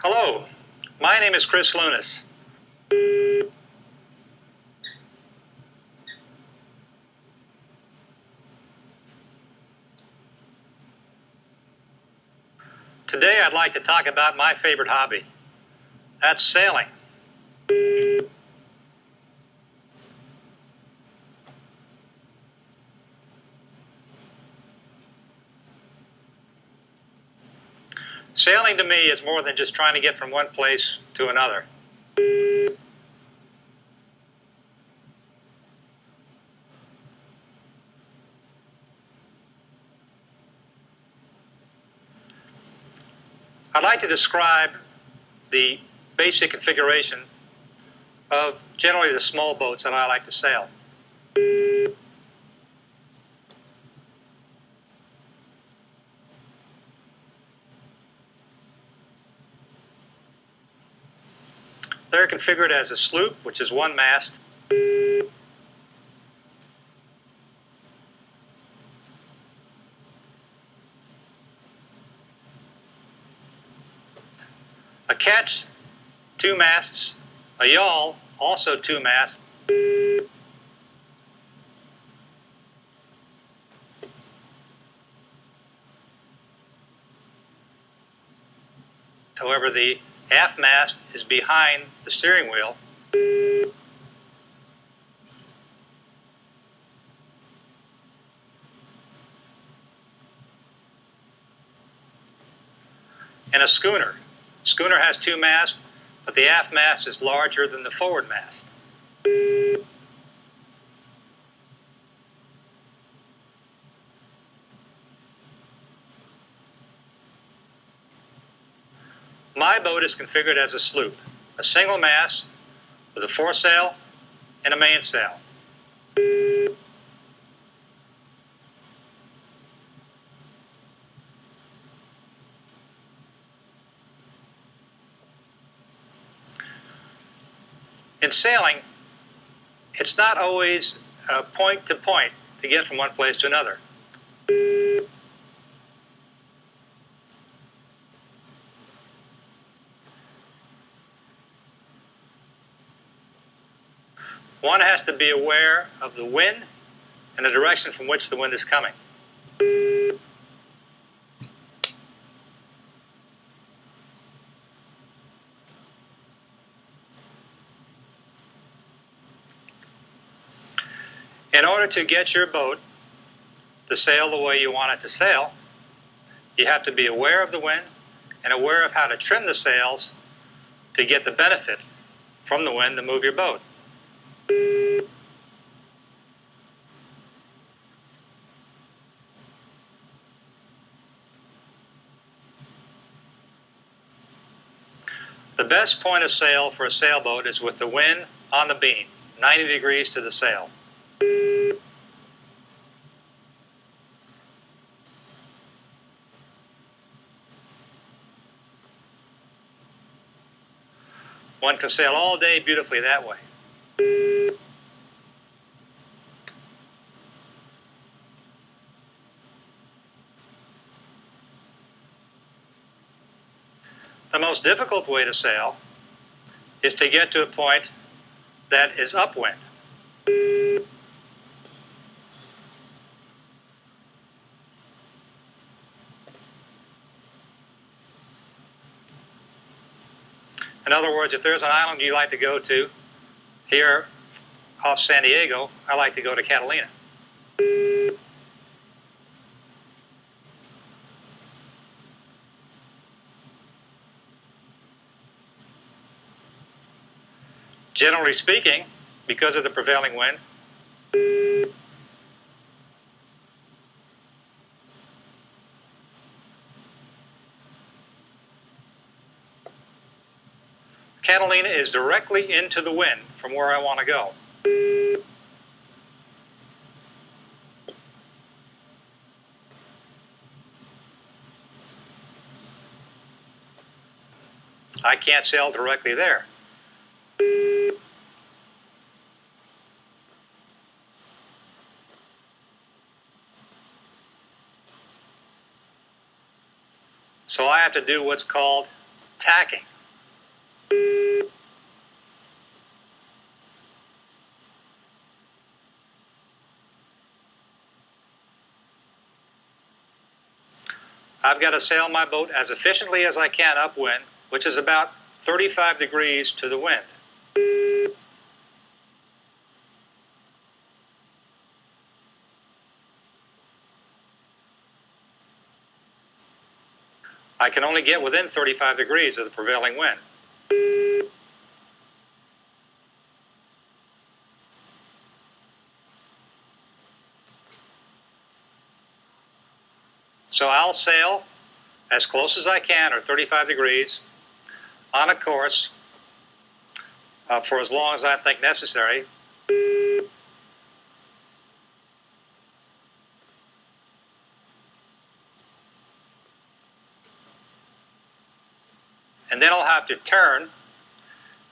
Hello, my name is Chris Lunas. Today I'd like to talk about my favorite hobby. That's sailing. Sailing to me is more than just trying to get from one place to another. I'd like to describe the basic configuration of generally the small boats that I like to sail. They're configured as a sloop, which is one mast, a ketch, two masts, a yawl, also two masts, however the aft mast is behind the steering wheel, and a schooner. Schooner has two masts, but the aft mast is larger than the forward mast. My boat is configured as a sloop, a single mast with a foresail and a mainsail. In sailing, it's not always point to point to get from one place to another. One has to be aware of the wind and the direction from which the wind is coming. In order to get your boat to sail the way you want it to sail, you have to be aware of the wind and aware of how to trim the sails to get the benefit from the wind to move your boat. The best point of sail for a sailboat is with the wind on the beam, 90 degrees to the sail. One can sail all day beautifully that way. The most difficult way to sail is to get to a point that is upwind. In other words, if there's an island you like to go to here off San Diego, I like to go to Catalina. Generally speaking, because of the prevailing wind, Catalina is directly into the wind from where I want to go. I can't sail directly there. So I have to do what's called tacking. I've got to sail my boat as efficiently as I can upwind, which is about 35 degrees to the wind. I can only get within 35 degrees of the prevailing wind. So I'll sail as close as I can, or 35 degrees, on a course for as long as I think necessary. And then I'll have to turn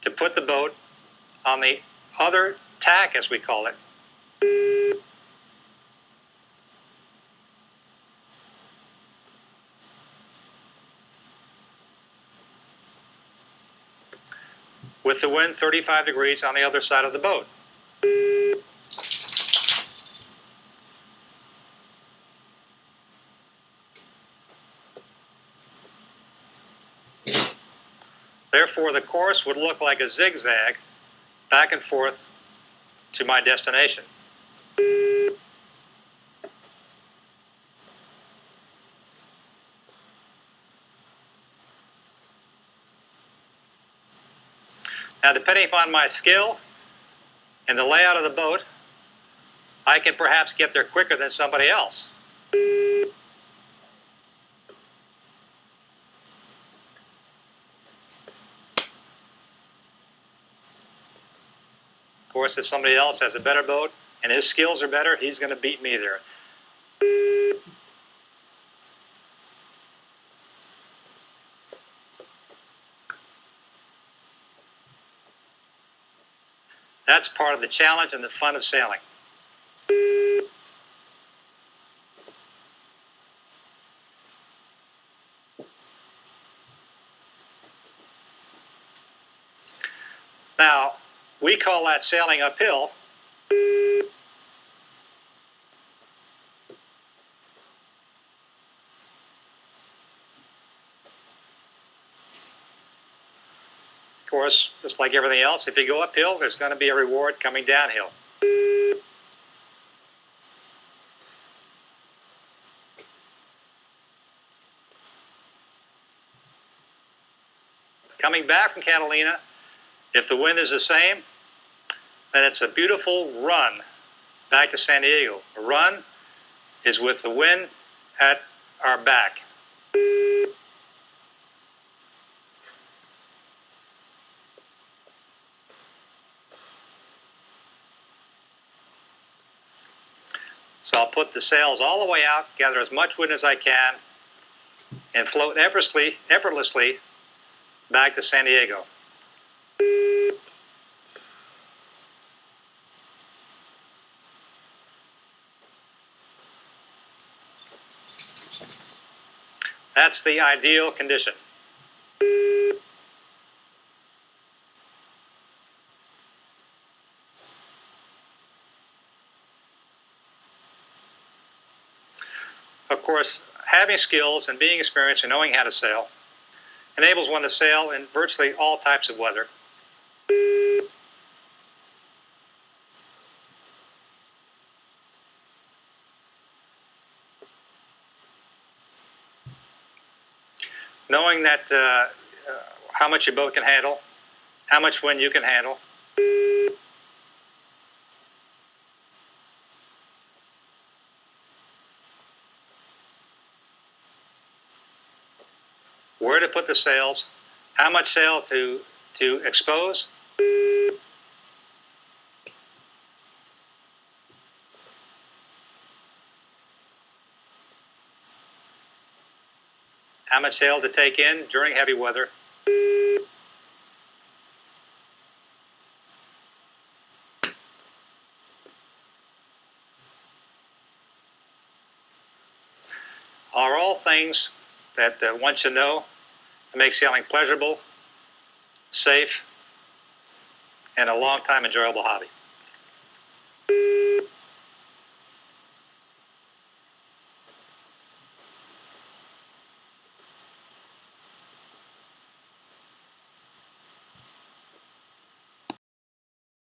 to put the boat on the other tack, as we call it. With the wind 35 degrees on the other side of the boat. Therefore, the course would look like a zigzag back and forth to my destination. Now, depending upon my skill and the layout of the boat, I can perhaps get there quicker than somebody else. Of course, if somebody else has a better boat and his skills are better, he's going to beat me there. That's part of the challenge and the fun of sailing. Now, we call that sailing uphill. Of course, just like everything else, if you go uphill, there's going to be a reward coming downhill. Coming back from Catalina, if the wind is the same, then it's a beautiful run back to San Diego. A run is with the wind at our back. So I'll put the sails all the way out, gather as much wind as I can, and float effortlessly back to San Diego. That's the ideal condition. Of course, having skills and being experienced and knowing how to sail enables one to sail in virtually all types of weather. Knowing that how much your boat can handle, how much wind you can handle, where to put the sails, how much sail to expose, how much sail to take in during heavy weather. Are all things that one should know to make sailing pleasurable, safe, and a long time enjoyable hobby.